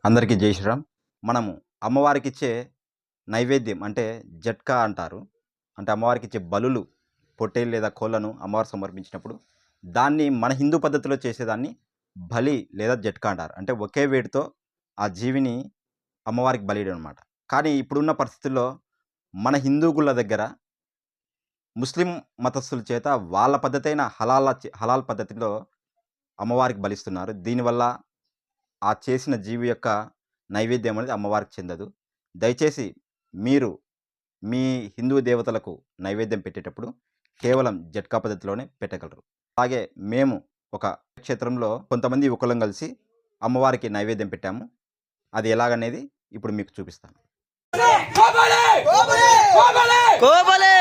అందరికీ జై శ్రీరామ్. మనము అమ్మవారికిచ్చే నైవేద్యం అంటే జట్కా అంటారు. అంటే అమ్మవారికిచ్చే బలులు, పొట్టేలు లేదా కోళ్ళను అమ్మవారికి సమర్పించినప్పుడు దాన్ని మన హిందూ పద్ధతిలో చేసేదాన్ని బలి లేదా జట్కా అంటారు. అంటే ఒకే వేడితో ఆ జీవిని అమ్మవారికి బలియడం అనమాట. కానీ ఇప్పుడున్న పరిస్థితుల్లో మన హిందూ గుళ్ళ దగ్గర ముస్లిం మతస్థుల చేత వాళ్ళ పద్ధతైన హలాల్ పద్ధతిలో అమ్మవారికి బలిస్తున్నారు. దీనివల్ల ఆ చేసిన జీవి యొక్క నైవేద్యం అనేది అమ్మవారికి చెందదు. దయచేసి మీరు మీ హిందూ దేవతలకు నైవేద్యం పెట్టేటప్పుడు కేవలం జట్కా పద్ధతిలోనే పెట్టగలరు. అలాగే మేము ఒక క్షేత్రంలో కొంతమంది యువకులం కలిసి అమ్మవారికి నైవేద్యం పెట్టాము. అది ఎలాగనేది ఇప్పుడు మీకు చూపిస్తాను. కోబలే